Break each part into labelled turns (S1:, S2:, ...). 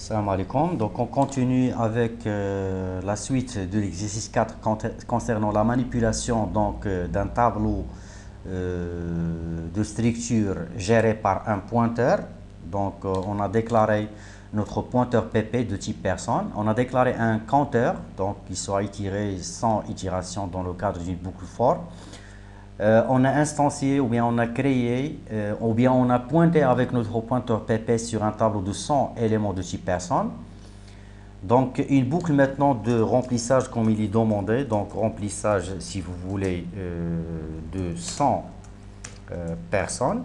S1: Salam alaikum. Donc on continue avec la suite de l'exercice 4 concernant la manipulation d'un tableau de structure géré par un pointeur. Donc on a déclaré notre pointeur PP de type personne. On a déclaré un compteur donc qui sera itéré sans itération dans le cadre d'une boucle for. On a instancié ou bien on a créé ou bien on a pointé avec notre pointeur PP sur un tableau de 100 éléments de type personne. Donc une boucle maintenant de remplissage comme il est demandé, donc remplissage si vous voulez de 100 personnes.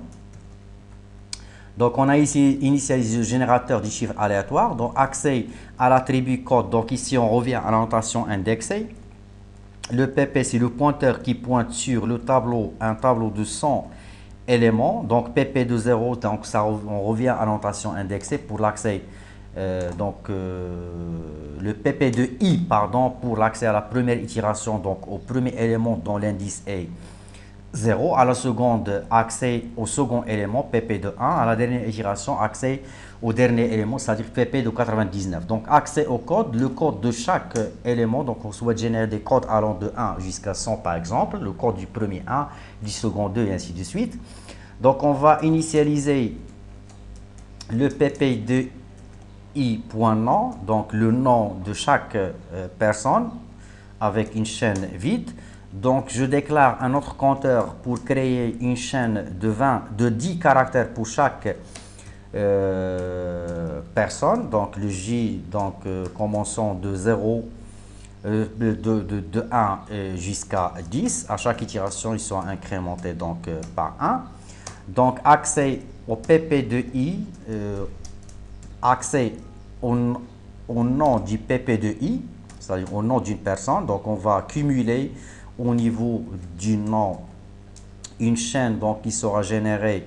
S1: Donc on a ici initialisé le générateur du chiffre aléatoire, donc accès à l'attribut code, donc ici on revient à la notation indexée. Le PP, c'est le pointeur qui pointe sur le tableau, un tableau de 100 éléments. Donc PP de 0, donc ça, on revient à la notation indexée pour l'accès. Le PP de I, pardon, pour l'accès à la première itération, donc au premier élément dont l'indice est 0. À la seconde, accès au second élément, PP de 1. À la dernière itération, accès au dernier élément, c'est-à-dire PP de 99. Donc, accès au code, le code de chaque élément. Donc, on souhaite générer des codes allant de 1 jusqu'à 100, par exemple. Le code du premier 1, du second 2, et ainsi de suite. Donc, on va initialiser le PP de I.nom, donc le nom de chaque personne, avec une chaîne vide. Donc, je déclare un autre compteur pour créer une chaîne de 10 caractères pour chaque personne. Donc, le J, commençant de 0, de 1 jusqu'à 10. À chaque itération, ils sont incrémentés par 1. Donc, accès au PP de I, accès au nom du PP de I, c'est-à-dire au nom d'une personne. Donc, on va cumuler au niveau du nom une chaîne qui sera générée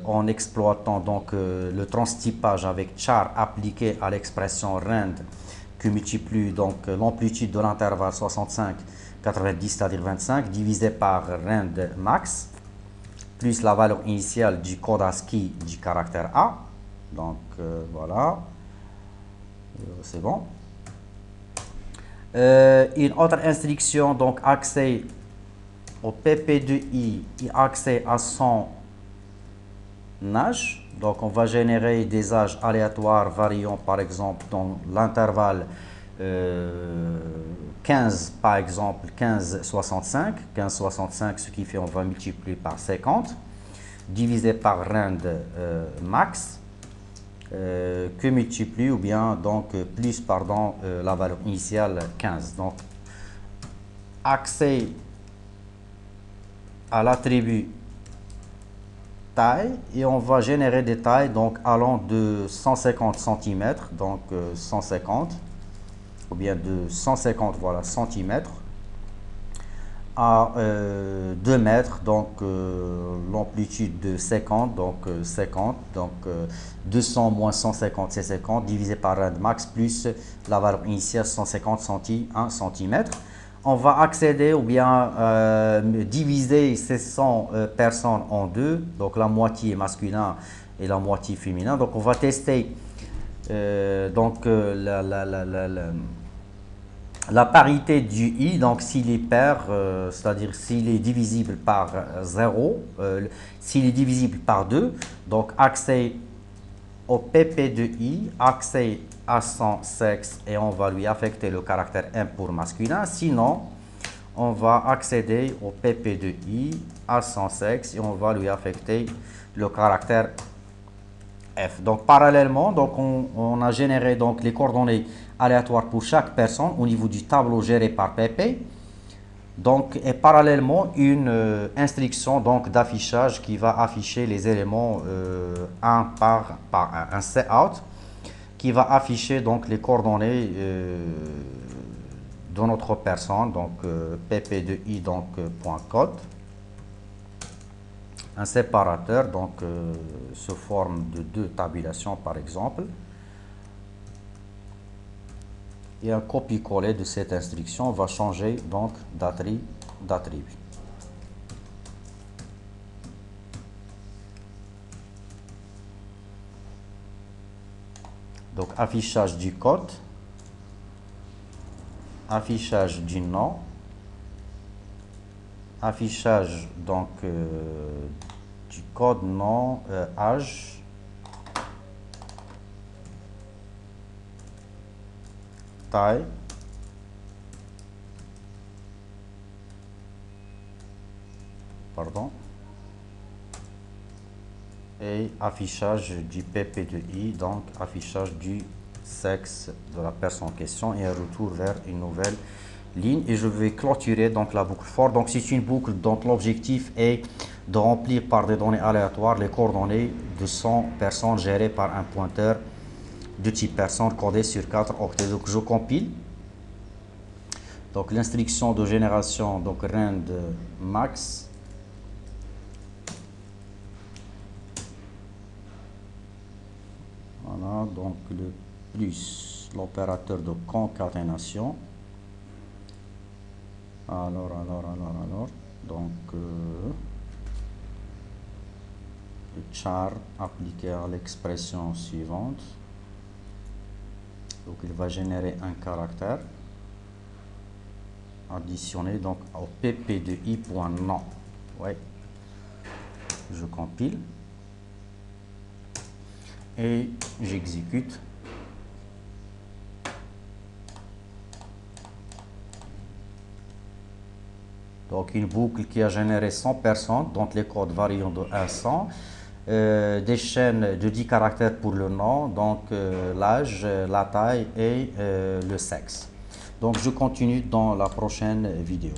S1: en exploitant le transtypage avec char appliqué à l'expression rand qui multiplie l'amplitude de l'intervalle 65-90, c'est-à-dire 25, divisé par rand max, plus la valeur initiale du code ASCII du caractère A. Donc voilà, c'est bon. Une autre instruction, donc accès au PP de I et accès à son âge. Donc on va générer des âges aléatoires variant par exemple dans l'intervalle 15 par exemple 15-65, ce qui fait on va multiplier par 50 divisé par rand max que multiplie ou bien plus la valeur initiale 15. Donc accès à l'attribut taille et on va générer des tailles allant de 150 cm, 150 ou bien de 150 voilà cm à 2 mètres, l'amplitude de 50, 200 moins 150 c'est 50 divisé par rand max plus la valeur initiale 150 cm. On va accéder ou bien diviser ces 100 personnes en deux, donc la moitié masculin et la moitié féminin. Donc on va tester la parité du I, donc s'il est pair, c'est-à-dire s'il est divisible par 0, s'il est divisible par 2, donc accès au PP de I, accès à son sexe et on va lui affecter le caractère M pour masculin. Sinon, on va accéder au PP de I à son sexe et on va lui affecter le caractère F. Donc parallèlement, on a généré les coordonnées aléatoires pour chaque personne au niveau du tableau géré par PP. Et parallèlement une instruction d'affichage qui va afficher les éléments un par un, cout qui va afficher les coordonnées de notre personne, pp de i point code. Un séparateur se forme de deux tabulations par exemple et un copier-coller de cette instruction va changer d'attribut. Donc affichage du code, affichage du nom, affichage donc du code, nom, âge, taille, pardon, et affichage du PP2I, donc affichage du sexe de la personne en question et un retour vers une nouvelle ligne. Et je vais clôturer donc la boucle for. Donc c'est une boucle dont l'objectif est de remplir par des données aléatoires les coordonnées de 100 personnes gérées par un pointeur de type personne codé sur 4 octets. Donc je compile. Donc l'instruction de génération, donc rend max, voilà, donc le plus l'opérateur de concaténation. Alors, donc le char appliqué à l'expression suivante. Donc il va générer un caractère additionné donc au pp2i.nom. Ouais. Je compile et j'exécute. Donc une boucle qui a généré 100 personnes, dont les codes variant de 1 à 100, des chaînes de 10 caractères pour le nom, donc l'âge, la taille et le sexe. Donc je continue dans la prochaine vidéo.